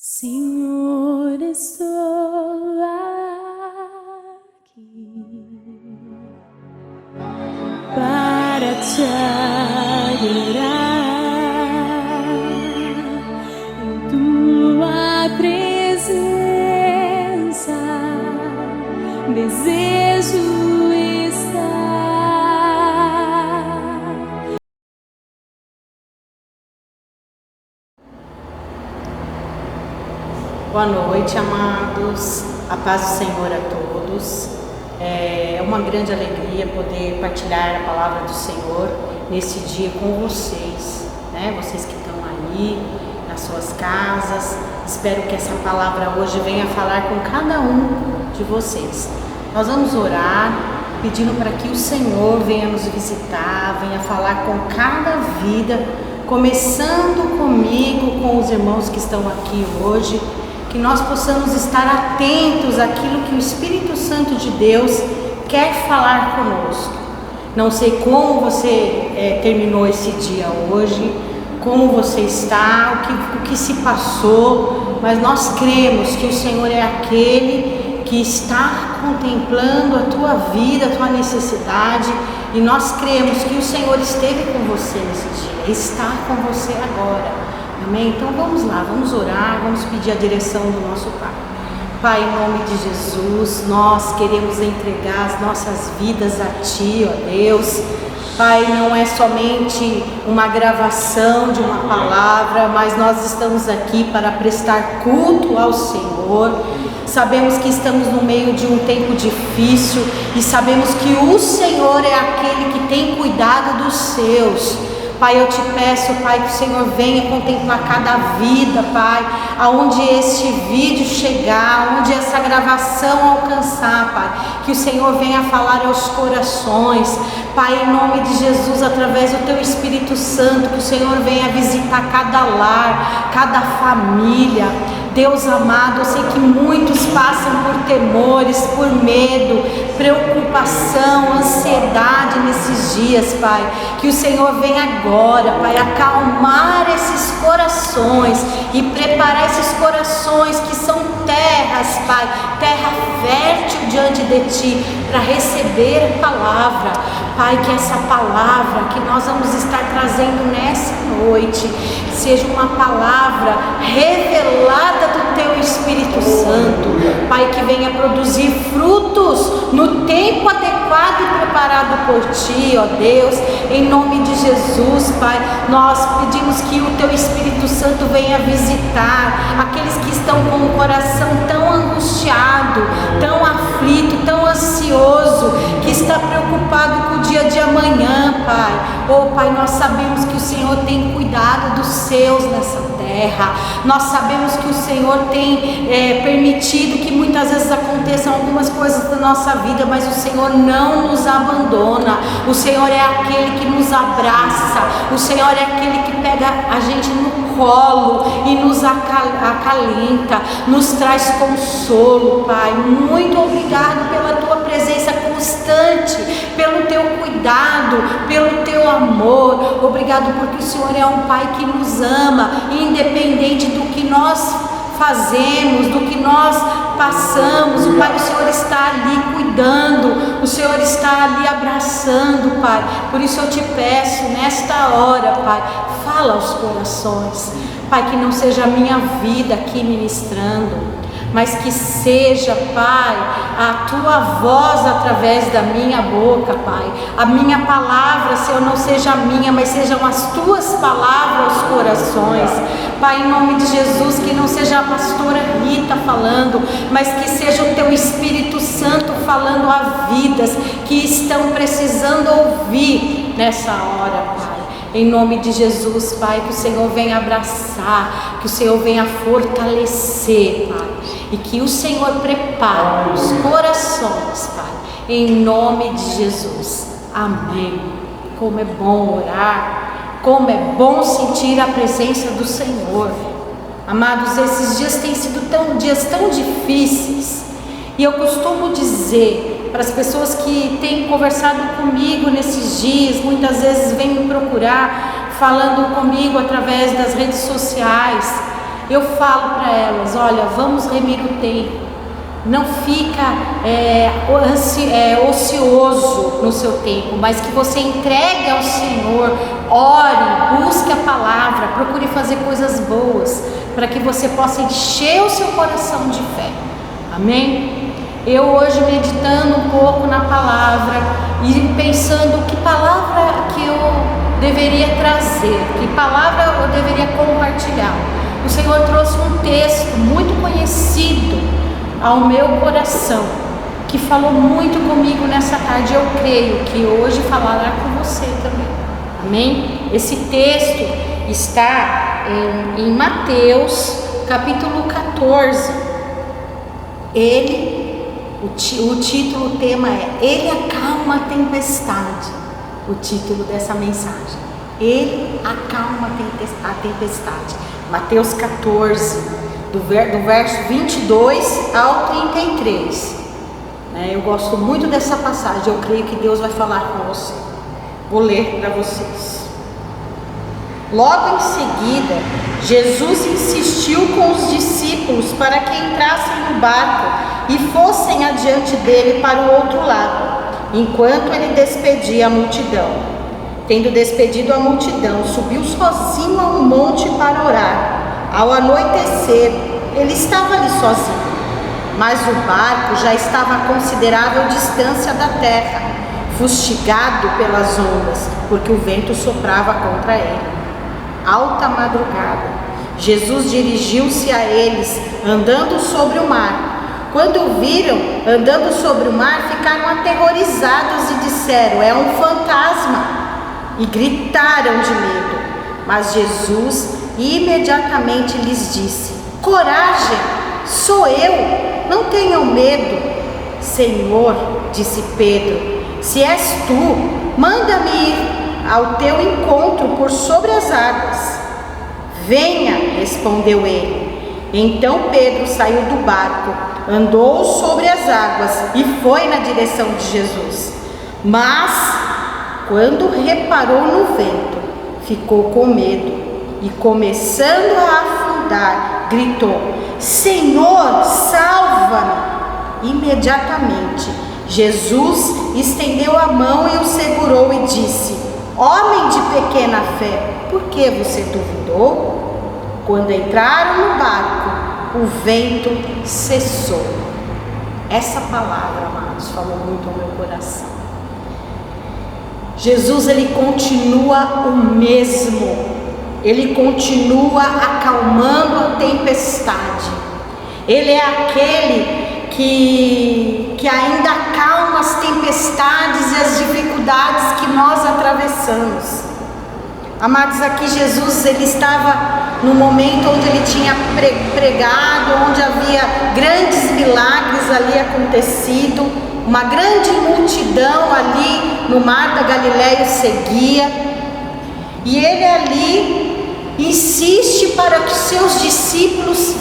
Senhor, estou aqui para te adorar em tua presença. Desejo estar. Boa noite, amados. A paz do Senhor a todos. É uma grande alegria poder partilhar a palavra do Senhor nesse dia com vocês, né? Vocês que estão aí nas suas casas. Espero que essa palavra hoje venha falar com cada um de vocês. Nós vamos orar pedindo para que o Senhor venha nos visitar, venha falar com cada vida, começando comigo, com os irmãos que estão aqui hoje. Que nós possamos estar atentos àquilo que o Espírito Santo de Deus quer falar conosco. Não sei como você terminou esse dia hoje, como você está, o que se passou, mas nós cremos que o Senhor é aquele que está contemplando a tua vida, a tua necessidade, e nós cremos que o Senhor esteve com você nesse dia, está com você agora. Amém? Então vamos lá, vamos orar, vamos pedir a direção do nosso Pai. Pai, em nome de Jesus, nós queremos entregar as nossas vidas a Ti, ó Deus. Pai, não é somente uma gravação de uma palavra, mas nós estamos aqui para prestar culto ao Senhor. Sabemos que estamos no meio de um tempo difícil e sabemos que o Senhor é aquele que tem cuidado dos seus. Pai, eu te peço, Pai, que o Senhor venha contemplar cada vida, Pai, aonde este vídeo chegar, onde essa gravação alcançar, Pai, que o Senhor venha falar aos corações, Pai, em nome de Jesus, através do Teu Espírito Santo, que o Senhor venha visitar cada lar, cada família. Deus amado, eu sei que muitos passam por temores, por medo, preocupação, ansiedade nesses dias, Pai. Que o Senhor venha agora, Pai, acalmar esses corações e preparar esses corações que são terras, Pai, terra fértil diante de Ti, para receber a palavra. Pai, que essa palavra que nós vamos estar trazendo nessa noite seja uma palavra revelada do Teu Espírito Santo, Pai, que venha produzir frutos no tempo adequado e preparado por Ti, ó Deus, em nome de Jesus, Pai. Nós pedimos que o Teu Espírito Santo venha visitar aqueles que estão com o coração tão angustiado, tão aflito, tão ansioso, que está preocupado com o dia de amanhã, Pai. Oh, Pai, nós sabemos que o Senhor tem cuidado dos seus nessa terra. Nós sabemos que o Senhor tem permitido que muitas vezes aconteçam algumas coisas da nossa vida, mas o Senhor não nos abandona. O Senhor é aquele que nos abraça. O Senhor é aquele que pega a gente no colo e nos acalenta, nos traz consolo, Pai. Muito obrigado pela Tua presença constante, pelo Teu cuidado, pelo Teu amor. Obrigado porque o Senhor é um Pai que nos ama, independente do que nós fazemos, do que nós passamos. Pai, o Senhor está ali cuidando, o Senhor está ali abraçando, Pai. Por isso eu te peço nesta hora, Pai, fala aos corações, Pai, que não seja a minha vida aqui ministrando, mas que seja, Pai, a Tua voz através da minha boca, Pai. A minha palavra, Senhor, não seja a minha, mas sejam as Tuas palavras aos corações. Pai, em nome de Jesus, que não seja a pastora Rita falando, mas que seja o Teu Espírito Santo falando a vidas que estão precisando ouvir nessa hora, Pai. Em nome de Jesus, Pai, que o Senhor venha abraçar, que o Senhor venha fortalecer, Pai, e que o Senhor prepare os corações, Pai, em nome de Jesus. Amém. Como é bom orar, como é bom sentir a presença do Senhor. Amados, esses dias têm sido dias tão difíceis, e eu costumo dizer para as pessoas que têm conversado comigo nesses dias, muitas vezes vêm me procurar, falando comigo através das redes sociais, eu falo para elas: olha, vamos remir o tempo. Não fica ocioso no seu tempo, mas que você entregue ao Senhor, ore, busque a palavra, procure fazer coisas boas, para que você possa encher o seu coração de fé. Amém? Eu hoje meditando um pouco na palavra e pensando que palavra que eu deveria trazer, que palavra eu deveria compartilhar. O Senhor trouxe um texto muito conhecido ao meu coração, que falou muito comigo nessa tarde. Eu creio que hoje falará com você também. Amém? Esse texto está em Mateus capítulo 14. O título, o tema é Ele acalma a tempestade. O título dessa mensagem: Ele acalma a tempestade. Mateus 14, do verso 22 ao 33. Eu gosto muito dessa passagem. Eu creio que Deus vai falar com você. Vou ler para vocês. Logo em seguida, Jesus insistiu com os discípulos para que entrassem no barco e fossem adiante dele para o outro lado, enquanto ele despedia a multidão. Tendo despedido a multidão, subiu sozinho a um monte para orar. Ao anoitecer, ele estava ali sozinho, mas o barco já estava a considerável distância da terra, fustigado pelas ondas, porque o vento soprava contra ele. Alta madrugada, Jesus dirigiu-se a eles, andando sobre o mar. Quando o viram andando sobre o mar, ficaram aterrorizados e disseram: é um fantasma, e gritaram de medo. Mas Jesus imediatamente lhes disse: coragem, sou eu, não tenham medo. Senhor, disse Pedro, se és tu, manda-me ir ao teu encontro por sobre as águas. Venha, respondeu ele. Então Pedro saiu do barco, andou sobre as águas e foi na direção de Jesus. Mas, quando reparou no vento, ficou com medo e, começando a afundar, gritou: Senhor, salva-me! Imediatamente, Jesus estendeu a mão e o segurou e disse: homem de pequena fé, por que você duvidou? Quando entraram no barco, o vento cessou. Essa palavra, amados, falou muito ao meu coração. Jesus, ele continua o mesmo. Ele continua acalmando a tempestade. Ele é aquele que ainda acalma as tempestades e as dificuldades que nós atravessamos. Amados, aqui Jesus, ele estava no momento onde ele tinha pregado, onde havia grandes milagres ali acontecido, uma grande multidão ali no mar da Galileia o seguia, e ele ali insiste para que seus discípulos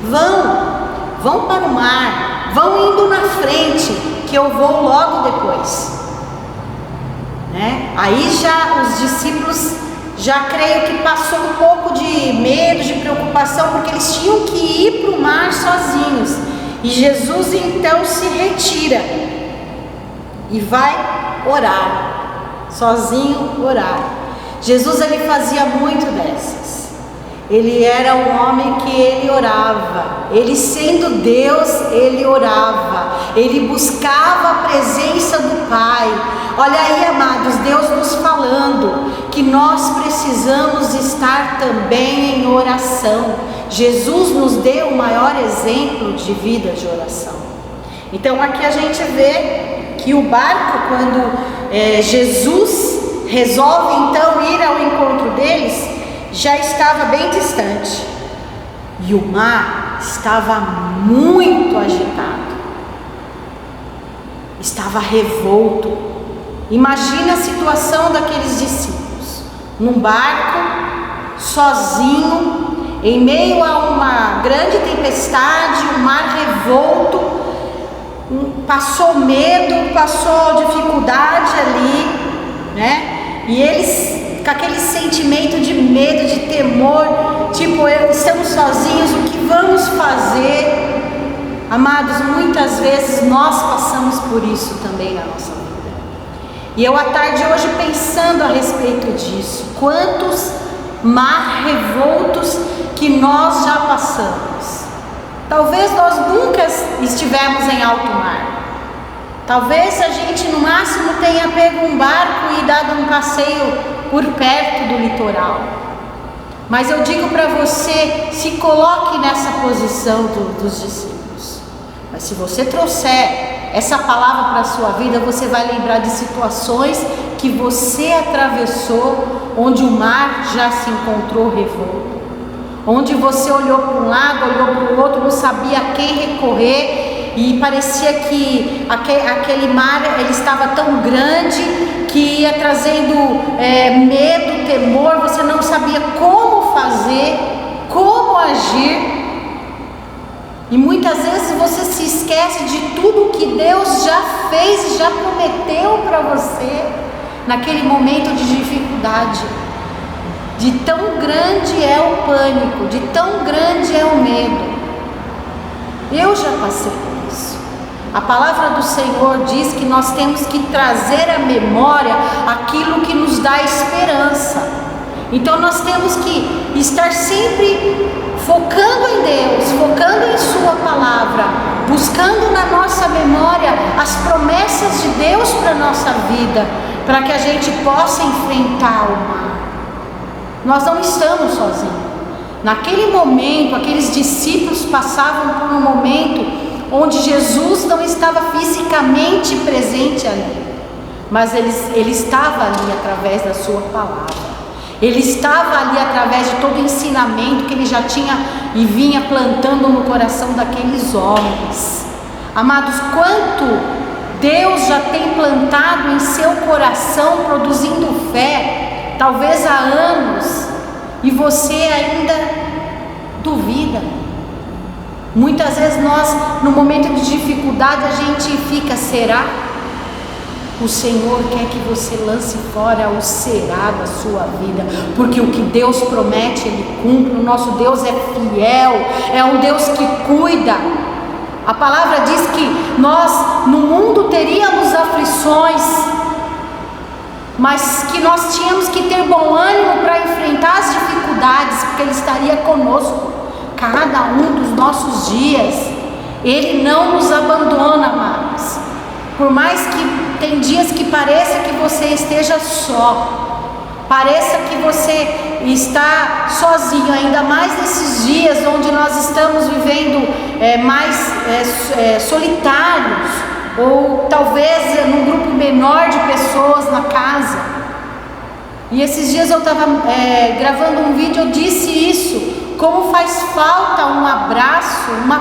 vão para o mar, vão indo na frente, que eu vou logo depois. Aí já os discípulos, já creio que passou um pouco de medo, de preocupação, porque eles tinham que ir para o mar sozinhos. E Jesus então se retira e vai orar, sozinho orar. Jesus, ele fazia muito dessas. Ele era um homem que ele orava. Ele, sendo Deus, ele orava. Ele buscava a presença do Pai. Olha aí, amados, Deus nos falando que nós precisamos estar também em oração. Jesus nos deu o maior exemplo de vida de oração. Então aqui a gente vê que o barco, quando Jesus resolve então ir ao encontro deles, já estava bem distante. E o mar estava muito agitado. Estava revolto. Imagina a situação daqueles discípulos, num barco, sozinho, em meio a uma grande tempestade, um mar revolto, passou medo, passou dificuldade ali, E eles com aquele sentimento de medo, de temor, tipo, estamos sozinhos, o que vamos fazer? Amados, muitas vezes nós passamos por isso também na nossa vida. E eu à tarde hoje pensando a respeito disso, quantos mar revoltos que nós já passamos. Talvez nós nunca estivemos em alto mar. Talvez a gente no máximo tenha pego um barco e dado um passeio por perto do litoral. Mas eu digo para você, se coloque nessa posição dos discípulos. Mas se você trouxer essa palavra para a sua vida, você vai lembrar de situações que você atravessou, onde o mar já se encontrou revolto, onde você olhou para um lado, olhou para o outro, não sabia a quem recorrer, e parecia que aquele mar ele estava tão grande que ia trazendo medo, temor, você não sabia como fazer, como agir. E muitas vezes você se esquece de tudo que Deus já fez e já prometeu para você naquele momento de dificuldade. De tão grande é o pânico, de tão grande é o medo. Eu já passei por isso. A palavra do Senhor diz que nós temos que trazer à memória aquilo que nos dá esperança. Então nós temos que estar sempre focando em Deus, focando em Sua palavra, buscando na nossa memória as promessas de Deus para a nossa vida, para que a gente possa enfrentar o mar. Nós não estamos sozinhos. Naquele momento, aqueles discípulos passavam por um momento onde Jesus não estava fisicamente presente ali, mas ele estava ali através da Sua palavra. Ele estava ali através de todo o ensinamento que ele já tinha e vinha plantando no coração daqueles homens. Amados, quanto Deus já tem plantado em seu coração, produzindo fé, talvez há anos, e você ainda duvida. Muitas vezes nós, no momento de dificuldade, a gente fica, será? O Senhor quer que você lance fora o será da sua vida, porque o que Deus promete, Ele cumpre. O nosso Deus é fiel, é um Deus que cuida. A palavra diz que nós no mundo teríamos aflições, mas que nós tínhamos que ter bom ânimo para enfrentar as dificuldades, porque Ele estaria conosco cada um dos nossos dias. Ele não nos abandona, amados. Por mais que tem dias que pareça que você esteja só, pareça que você está sozinho, ainda mais nesses dias onde nós estamos vivendo mais solitários, ou talvez num grupo menor de pessoas na casa. E esses dias eu estava gravando um vídeo, eu disse isso, como faz falta um abraço, uma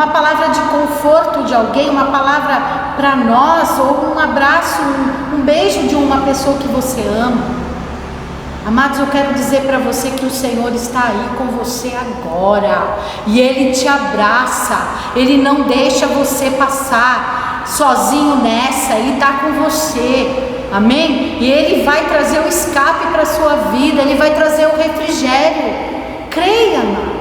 palavra de conforto de alguém, uma palavra para nós, ou um abraço, um beijo de uma pessoa que você ama. Amados, eu quero dizer para você que o Senhor está aí com você agora, e Ele te abraça, Ele não deixa você passar sozinho nessa, Ele está com você, amém? E Ele vai trazer o escape para a sua vida, Ele vai trazer o refrigério. Creia, amado,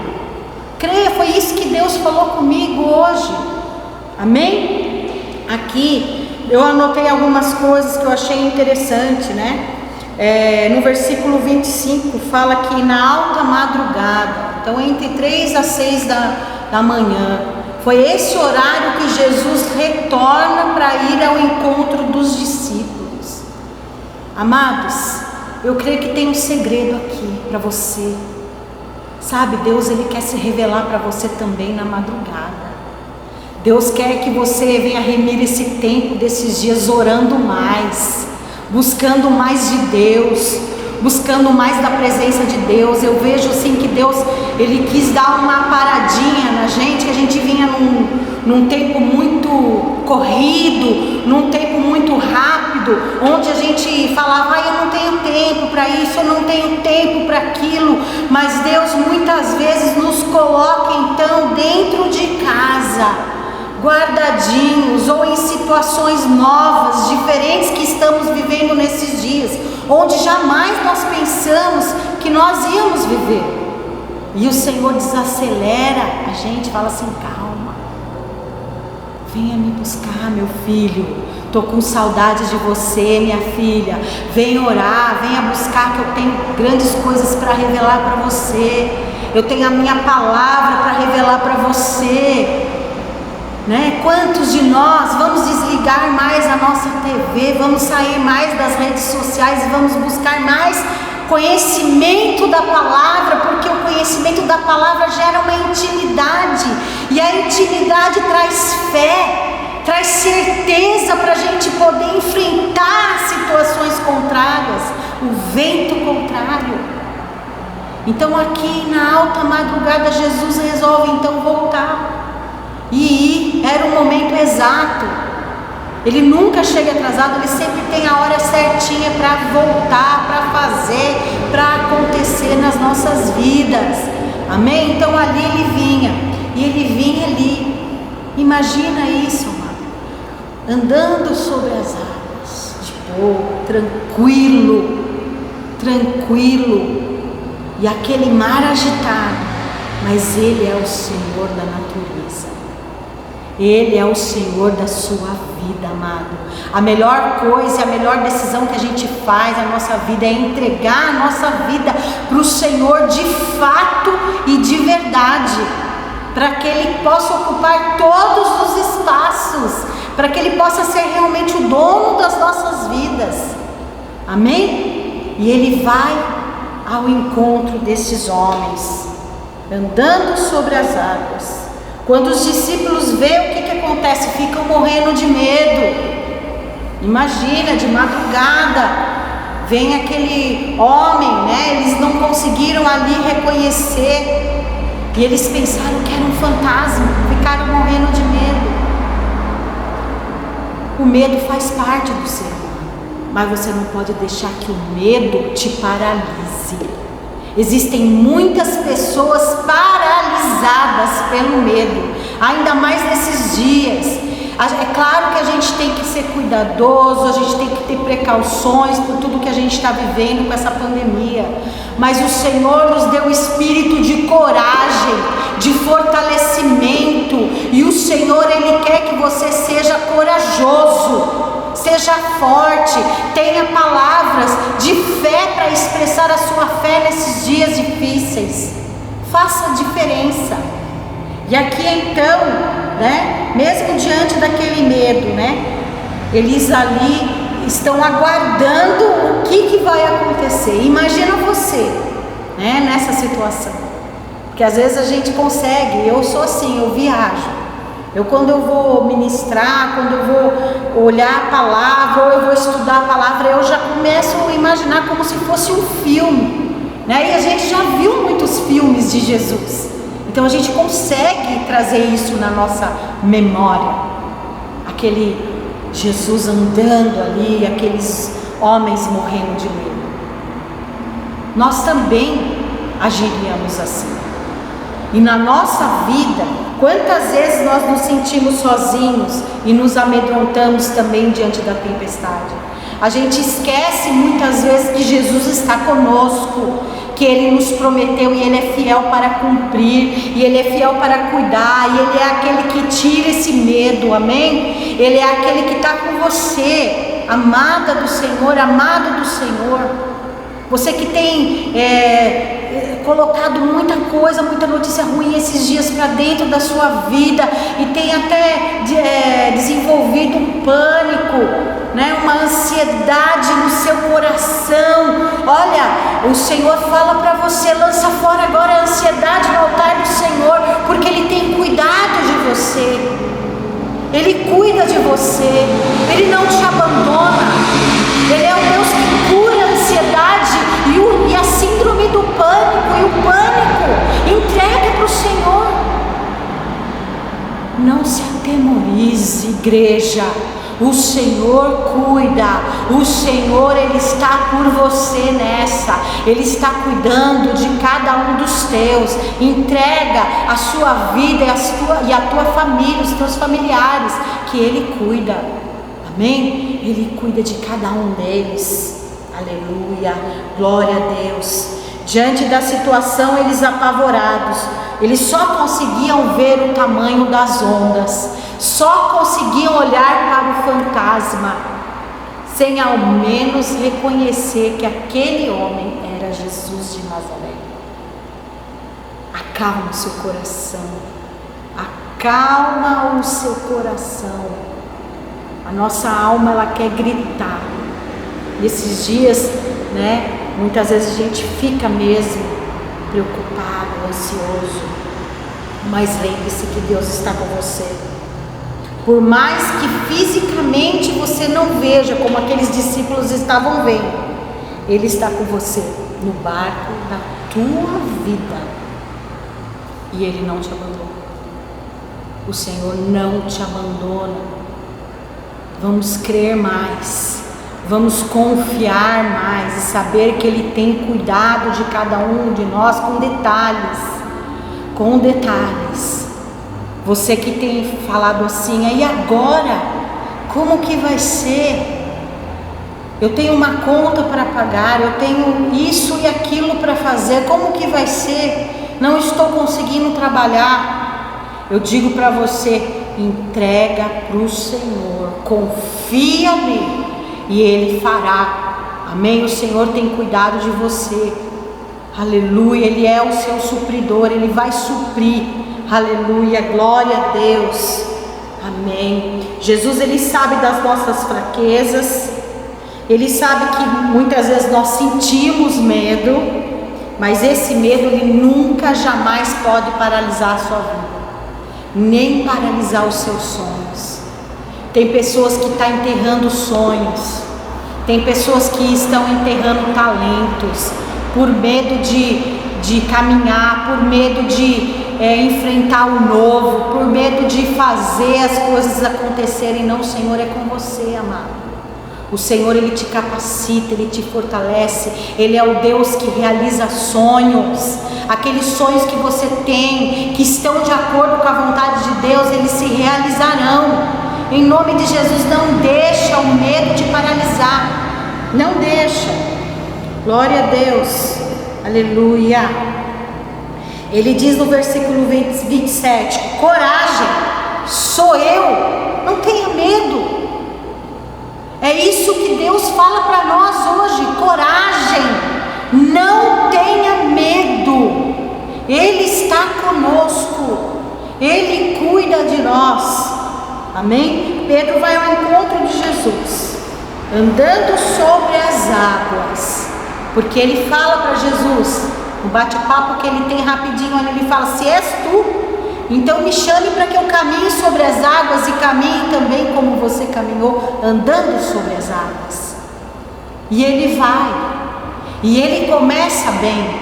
creia, foi isso que Deus falou comigo hoje, amém? Aqui eu anotei algumas coisas que eu achei interessante, né? No versículo 25 fala que na alta madrugada, então entre 3 a 6 da manhã, foi esse horário que Jesus retorna para ir ao encontro dos discípulos. Amados, eu creio que tem um segredo aqui para você, sabe? Deus, Ele quer se revelar para você também na madrugada. Deus quer que você venha remir esse tempo desses dias orando mais, buscando mais de Deus, buscando mais da presença de Deus. Eu vejo assim que Deus, Ele quis dar uma paradinha na gente, que a gente vinha num tempo muito corrido, num tempo muito rápido, onde a gente falava, eu não tenho tempo para isso, eu não tenho tempo para aquilo, mas Deus muitas vezes nos coloca então dentro de casa, guardadinhos ou em situações novas, diferentes que estamos vivendo nesses dias, onde jamais nós pensamos que nós íamos viver. E o Senhor desacelera a gente, fala assim: calma, venha me buscar, meu filho, estou com saudade de você, minha filha, venha orar, venha buscar, que eu tenho grandes coisas para revelar para você, eu tenho a minha palavra para revelar para você, né? Quantos de nós vamos desligar mais a nossa TV, vamos sair mais das redes sociais e vamos buscar mais conhecimento da palavra, porque o conhecimento da palavra gera uma intimidade, e a intimidade traz fé, traz certeza para a gente poder enfrentar situações contrárias, o vento contrário. Então aqui na alta madrugada Jesus resolve então voltar e ir. Era o momento exato, ele nunca chega atrasado, ele sempre tem a hora certinha para voltar, para fazer, para acontecer nas nossas vidas, amém? Então ali ele vinha, e ele vinha ali, imagina isso, andando sobre as águas, de boa, tranquilo, e aquele mar agitado, mas Ele é o Senhor da natureza, Ele é o Senhor da sua vida, amado. A melhor coisa, a melhor decisão que a gente faz na nossa vida é entregar a nossa vida para o Senhor de fato e de verdade, para que Ele possa ocupar todos os espaços, para que Ele possa ser realmente o dono das nossas vidas, amém? E Ele vai ao encontro desses homens, andando sobre as águas. Quando os discípulos veem, o que acontece? Ficam morrendo de medo. Imagina, de madrugada, vem aquele homem, né? Eles não conseguiram ali reconhecer, e eles pensaram que era um fantasma, ficaram morrendo de medo. O medo faz parte do ser humano, mas você não pode deixar que o medo te paralise. Existem muitas pessoas paralisadas pelo medo, ainda mais nesses dias. É claro que a gente tem que ser cuidadoso, a gente tem que ter precauções por tudo que a gente está vivendo com essa pandemia, mas o Senhor nos deu espírito de coragem, de fortalecimento, e o Senhor, Ele quer que você seja corajoso, seja forte, tenha palavras de fé para expressar a sua fé nesses dias difíceis. Faça a diferença. E aqui então, né, mesmo diante daquele medo, né, eles ali estão aguardando o que vai acontecer. Imagina você, né, nessa situação, porque às vezes a gente consegue, eu sou assim, eu viajo. Quando eu vou ministrar, quando eu vou olhar a palavra, ou eu vou estudar a palavra, eu já começo a imaginar como se fosse um filme, né? E a gente já viu muitos filmes de Jesus, então a gente consegue trazer isso na nossa memória, aquele Jesus andando ali, aqueles homens morrendo de medo. Nós também agiríamos assim. E na nossa vida, quantas vezes nós nos sentimos sozinhos e nos amedrontamos também diante da tempestade? A gente esquece muitas vezes que Jesus está conosco, que Ele nos prometeu, e Ele é fiel para cumprir, e Ele é fiel para cuidar, e Ele é aquele que tira esse medo, amém? Ele é aquele que está com você, amada do Senhor, amado do Senhor. Você que tem colocado muita coisa, muita notícia ruim esses dias para dentro da sua vida, e tem até desenvolvido um pânico, né? Uma ansiedade no seu coração. Olha, o Senhor fala para você: lança fora agora a ansiedade no altar do Senhor, porque Ele tem cuidado de você, Ele cuida de você, Ele não te abandona, Ele é o Deus que cura a ansiedade e a síndrome do pânico, e o pânico. Entregue para o Senhor. Não se atemorize, igreja. O Senhor cuida, o Senhor, Ele está por você nessa, Ele está cuidando de cada um dos teus. Entrega a sua vida e a tua família, os teus familiares, que Ele cuida, amém? Ele cuida de cada um deles, aleluia, glória a Deus. Diante da situação, eles apavorados, eles só conseguiam ver o tamanho das ondas, só conseguiam olhar para o fantasma, sem ao menos reconhecer que aquele homem era Jesus de Nazaré. Acalma o seu coração, acalma o seu coração. A nossa alma, ela quer gritar. Nesses dias, muitas vezes a gente fica mesmo preocupado, ansioso, mas lembre-se que Deus está com você. Por mais que fisicamente você não veja como aqueles discípulos estavam vendo, Ele está com você no barco da tua vida, e Ele não te abandona. O Senhor não te abandona. Vamos crer mais, vamos confiar mais e saber que Ele tem cuidado de cada um de nós com detalhes, com detalhes. Você que tem falado assim, e agora? Como que vai ser? Eu tenho uma conta para pagar, eu tenho isso e aquilo para fazer, como que vai ser? Não estou conseguindo trabalhar. Eu digo para você, entrega para o Senhor, confia nele e Ele fará, amém? O Senhor tem cuidado de você, aleluia, Ele é o seu supridor, Ele vai suprir, aleluia, glória a Deus, amém. Jesus, Ele sabe das nossas fraquezas, Ele sabe que muitas vezes nós sentimos medo, mas esse medo, ele nunca, jamais pode paralisar a sua vida, nem paralisar os seus sonhos. Tem pessoas que estão enterrando sonhos, tem pessoas que estão enterrando talentos, por medo de caminhar, por medo de enfrentar o novo, por medo de fazer as coisas acontecerem. Não, o Senhor é com você, amado. O Senhor, Ele te capacita, Ele te fortalece. Ele é o Deus que realiza sonhos. Aqueles sonhos que você tem, que estão de acordo com a vontade de Deus, eles se realizarão. Em nome de Jesus, não deixa o medo te paralisar. Não deixa. Glória a Deus. Aleluia. Ele diz no versículo 27, coragem, sou eu, não tenha medo. É isso que Deus fala para nós hoje, coragem, não tenha medo, Ele está conosco, Ele cuida de nós, amém? Pedro vai ao encontro de Jesus, andando sobre as águas, porque ele fala para Jesus, no bate-papo que ele tem rapidinho, ele fala, se és tu, então me chame para que eu caminhe sobre as águas e caminhe também como você caminhou, andando sobre as águas. E ele vai, e ele começa bem,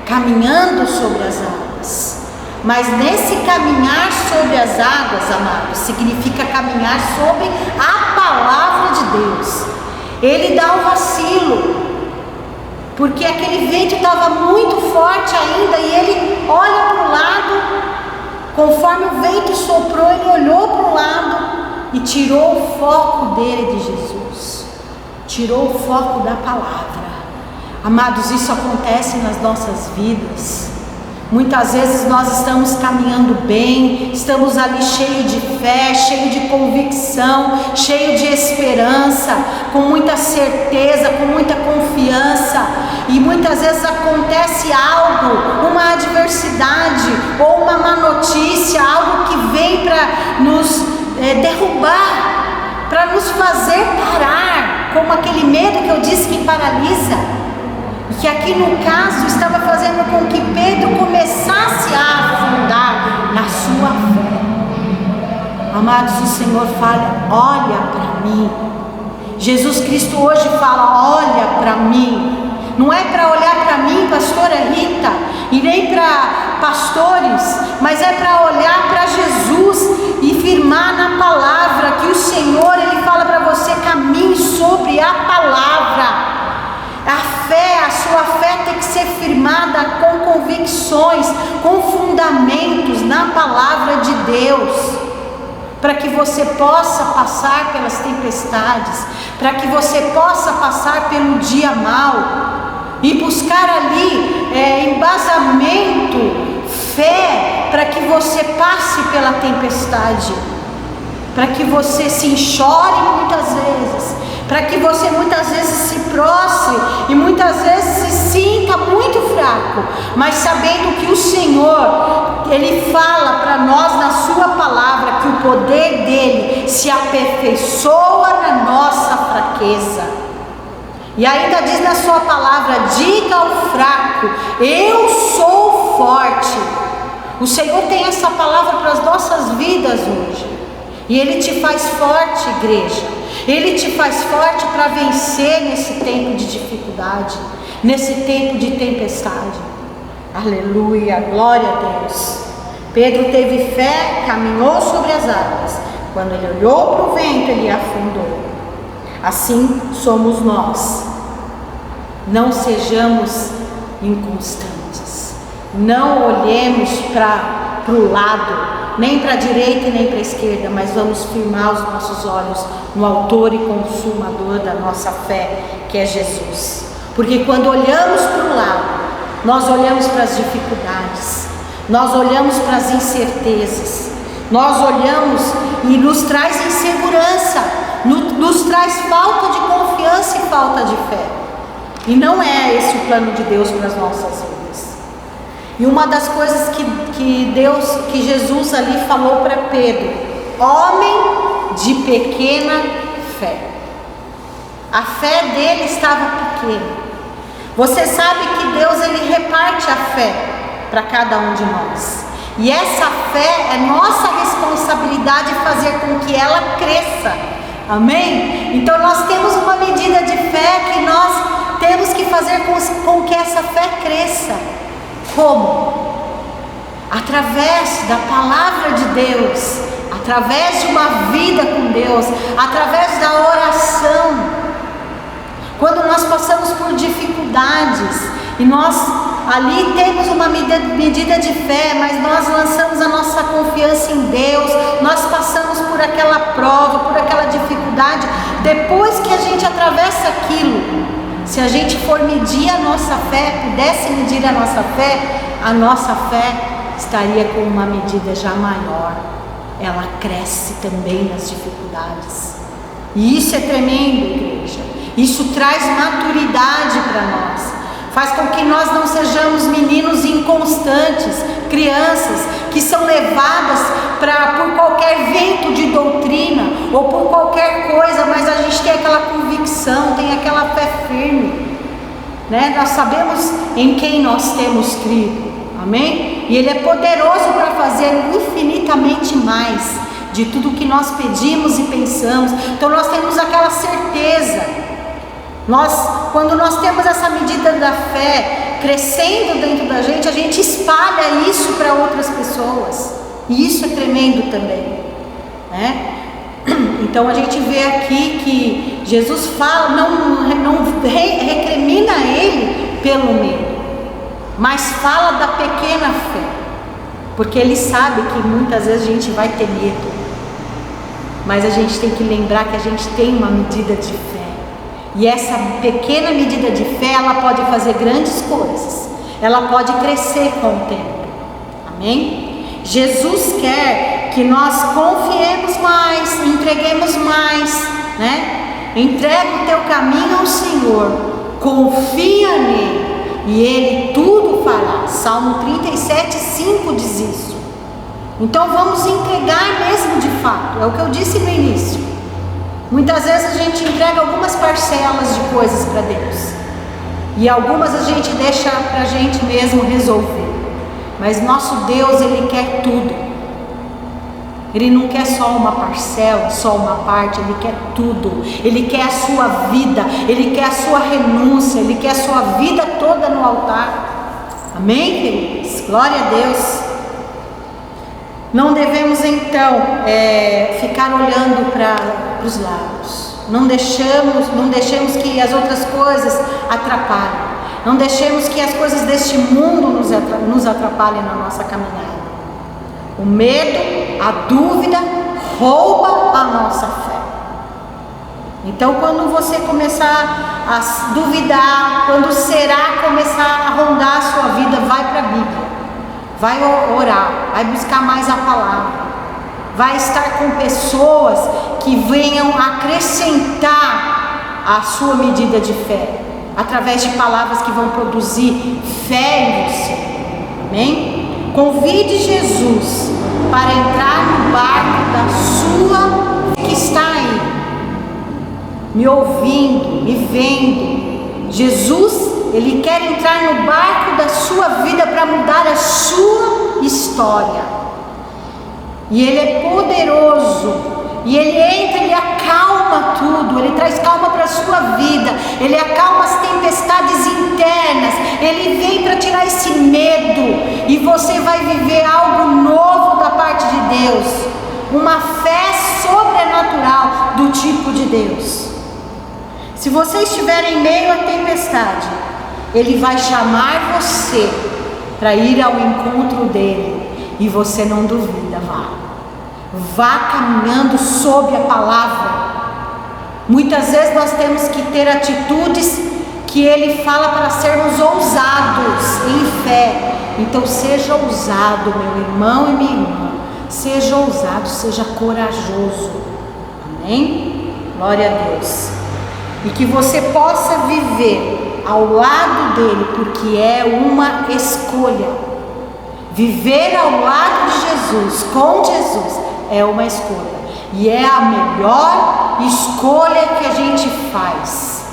caminhando sobre as águas. Mas nesse caminhar sobre as águas, amados, significa caminhar sobre a palavra de Deus. Ele dá um vacilo, porque aquele vento estava muito forte ainda, e ele olha para o lado. Conforme o vento soprou, ele olhou para o lado e tirou o foco dele de Jesus, tirou o foco da palavra. Amados, isso acontece nas nossas vidas. Muitas vezes nós estamos caminhando bem, estamos ali cheio de fé, cheio de convicção, cheio de esperança, com muita certeza, com muita confiança, e muitas vezes acontece algo, uma adversidade ou uma má notícia, algo que vem para nos derrubar, para nos fazer parar, como aquele medo que eu disse que paralisa. Que aqui no caso estava fazendo com que Pedro começasse a afundar na sua fé. Amados, o Senhor fala, olha para mim. Jesus Cristo hoje fala, olha para mim. Não é para olhar para mim, pastora Rita, e nem para pastores, mas é para olhar para Jesus e firmar na palavra que o Senhor, Ele fala convicções, com fundamentos na palavra de Deus, para que você possa passar pelas tempestades, para que você possa passar pelo dia mau e buscar ali embasamento, fé, para que você passe pela tempestade, para que você se enxore muitas vezes, para que você muitas vezes se prostre e muitas vezes se sinta muito fraco, mas sabendo que o Senhor, Ele fala para nós na sua palavra que o poder dele se aperfeiçoa na nossa fraqueza. E ainda diz na sua palavra: diga ao fraco, eu sou forte. O Senhor tem essa palavra para as nossas vidas hoje. E Ele te faz forte, igreja. Ele te faz forte para vencer nesse tempo de dificuldade, nesse tempo de tempestade. Aleluia, glória a Deus. Pedro teve fé, caminhou sobre as águas. Quando ele olhou para o vento, ele afundou. Assim somos nós. Não sejamos inconstantes. Não olhemos para o lado, nem para a direita e nem para a esquerda, mas vamos firmar os nossos olhos no autor e consumador da nossa fé, que é Jesus. Porque quando olhamos para o lado, nós olhamos para as dificuldades, nós olhamos para as incertezas, nós olhamos e nos traz insegurança, nos traz falta de confiança e falta de fé. E não é esse o plano de Deus para as nossas vidas. E uma das coisas que Jesus ali falou para Pedro: homem de pequena fé. A fé dele estava pequena. Você sabe que Deus, ele reparte a fé para cada um de nós. E essa fé é nossa responsabilidade fazer com que ela cresça. Amém? Então nós temos uma medida de fé que nós temos que fazer com que essa fé cresça. Como? Através da palavra de Deus, através de uma vida com Deus, através da oração. Quando nós passamos por dificuldades e nós ali temos uma medida de fé, mas nós lançamos a nossa confiança em Deus, nós passamos por aquela prova, por aquela dificuldade, depois que a gente atravessa aquilo, se a gente for medir a nossa fé, pudesse medir a nossa fé estaria com uma medida já maior. Ela cresce também nas dificuldades. E isso é tremendo, igreja. Isso traz maturidade para nós. Faz com que nós não sejamos meninos inconstantes, crianças que são levadas por qualquer vento de doutrina ou por qualquer coisa, mas a gente tem aquela convicção, tem aquela fé firme, né? Nós sabemos em quem nós temos crido, amém? E Ele é poderoso para fazer infinitamente mais de tudo que nós pedimos e pensamos. Então nós temos aquela certeza. Quando nós temos essa medida da fé crescendo dentro da gente, a gente espalha isso para outras pessoas. E isso é tremendo também, né? Então a gente vê aqui que Jesus fala, não recrimina ele pelo medo, mas fala da pequena fé, porque ele sabe que muitas vezes a gente vai ter medo, mas a gente tem que lembrar que a gente tem uma medida de fé. E essa pequena medida de fé, ela pode fazer grandes coisas. Ela pode crescer com o tempo. Amém? Jesus quer que nós confiemos mais, entreguemos mais, né? Entrega o teu caminho ao Senhor, confia nele e Ele tudo fará. Salmo 37:5 diz isso. Então vamos entregar mesmo de fato. É o que eu disse no início. Muitas vezes a gente entrega algumas parcelas de coisas para Deus, e algumas a gente deixa para a gente mesmo resolver. Mas nosso Deus, Ele quer tudo. Ele não quer só uma parcela, só uma parte, Ele quer tudo. Ele quer a sua vida, Ele quer a sua renúncia, Ele quer a sua vida toda no altar. Amém, queridos? Glória a Deus. Não devemos então ficar olhando para os lados. Não deixemos que as outras coisas atrapalhem. Não deixemos que as coisas deste mundo nos atrapalhem na nossa caminhada. O medo, a dúvida rouba a nossa fé. Então, quando você começar a duvidar, quando será começar a rondar a sua vida, vai para a Bíblia, vai orar, vai buscar mais a palavra, vai estar com pessoas que venham acrescentar a sua medida de fé, através de palavras que vão produzir fé em você. Amém? Convide Jesus para entrar no barco da sua que está aí, me ouvindo, me vendo. Jesus, Ele quer entrar no barco da sua vida para mudar a sua história. E Ele é poderoso. E Ele entra, Ele acalma tudo, Ele traz calma para a sua vida, Ele acalma as tempestades internas, Ele vem para tirar esse medo, e você vai viver algo novo da parte de Deus, uma fé sobrenatural do tipo de Deus. Se você estiver em meio à tempestade, Ele vai chamar você para ir ao encontro dEle, e você não duvida, vá caminhando sob a palavra. Muitas vezes nós temos que ter atitudes que Ele fala para sermos ousados em fé. Então seja ousado, meu irmão e minha irmã, seja ousado, seja corajoso. Amém? Glória a Deus. E que você possa viver ao lado dEle, porque é uma escolha. Viver ao lado de Jesus, com Jesus, é uma escolha, e é a melhor escolha que a gente faz.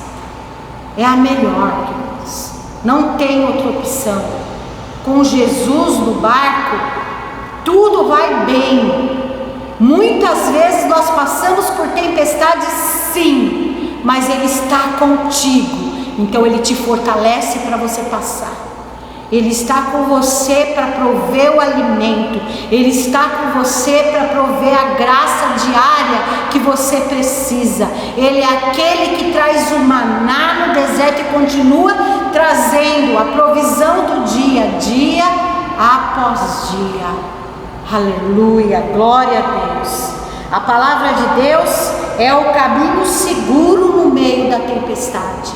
É a melhor, queridos. Não tem outra opção. Com Jesus no barco, tudo vai bem. Muitas vezes nós passamos por tempestades, sim, mas Ele está contigo, então Ele te fortalece para você passar. Ele está com você para prover o alimento, Ele está com você para prover a graça diária que você precisa. Ele é aquele que traz o maná no deserto e continua trazendo a provisão do dia após dia. Aleluia, glória a Deus. A palavra de Deus é o caminho seguro no meio da tempestade.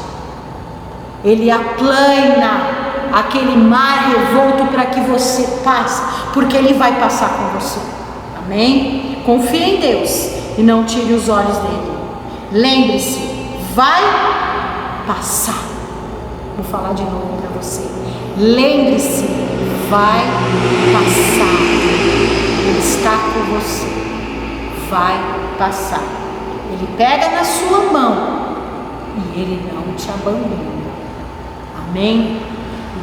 Ele aplana aquele mar revolto para que você passe, porque Ele vai passar com você. Amém? Confie em Deus e não tire os olhos dEle. Lembre-se, vai passar. Vou falar de novo para você. Lembre-se, vai passar. Ele está com você. Vai passar. Ele pega na sua mão e Ele não te abandona. Amém?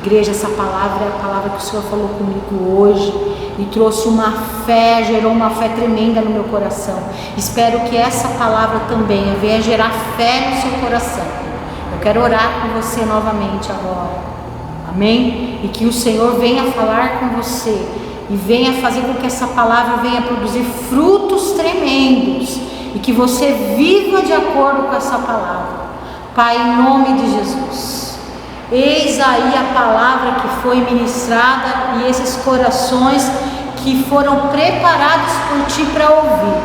Igreja, essa palavra é a palavra que o Senhor falou comigo hoje e trouxe uma fé, gerou uma fé tremenda no meu coração. Espero que essa palavra também venha gerar fé no seu coração. Eu quero orar com você novamente agora. Amém? E que o Senhor venha falar com você e venha fazer com que essa palavra venha produzir frutos tremendos e que você viva de acordo com essa palavra. Pai, em nome de Jesus, eis aí a palavra que foi ministrada e esses corações que foram preparados por Ti para ouvir.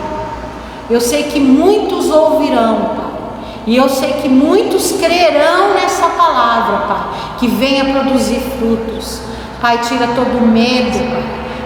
Eu sei que muitos ouvirão, Pai, e eu sei que muitos crerão nessa palavra, Pai, que venha produzir frutos. Pai, tira todo medo, Pai,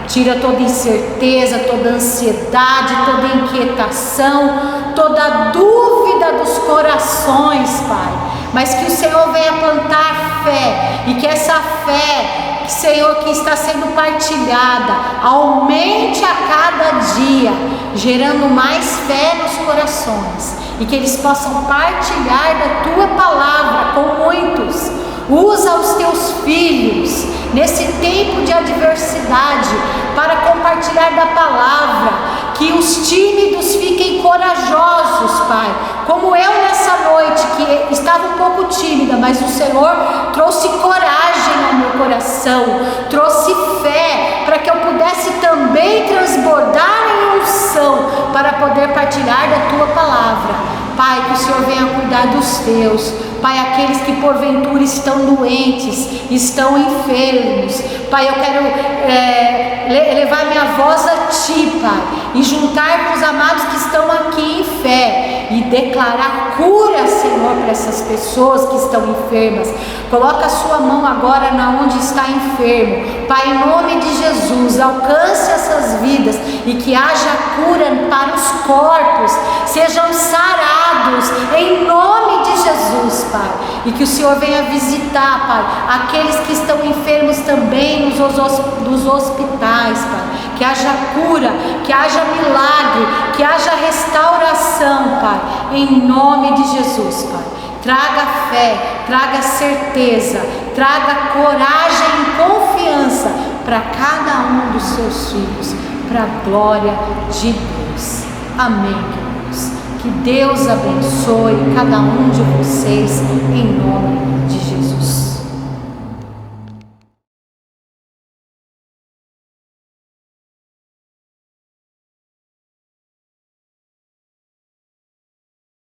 tira toda incerteza, toda ansiedade, toda inquietação, toda dúvida dos corações, Pai, mas que o Senhor venha plantar fé e que essa fé, Senhor, que está sendo partilhada, aumente a cada dia, gerando mais fé nos corações e que eles possam partilhar da Tua palavra com muitos. Usa os Teus filhos nesse tempo de adversidade para compartilhar da palavra, que os tímidos fiquem corajosos, Pai, como eu nessa noite, que estava um pouco tímida, mas o Senhor trouxe coragem ao meu coração, trouxe fé para que eu pudesse também transbordar em unção, para poder partilhar da tua palavra. Pai, que o Senhor venha cuidar dos teus. Pai, aqueles que porventura estão doentes, estão enfermos. Pai, eu quero levar minha voz a Ti, Pai, e juntar com os amados que estão aqui em fé e declarar cura, Senhor, para essas pessoas que estão enfermas. Coloca a sua mão agora na onde está enfermo. Pai, em nome de Jesus, alcance essas vidas e que haja cura para os corpos, sejam sarados em nome de Jesus, Pai, e que o Senhor venha visitar, Pai, aqueles que estão enfermos também nos hospitais, Pai, que haja cura, que haja milagre, que haja restauração, Pai, em nome de Jesus, Pai. Traga fé, traga certeza, traga coragem e confiança para cada um dos seus filhos, para a glória de Deus. Amém, queridos. Que Deus abençoe cada um de vocês.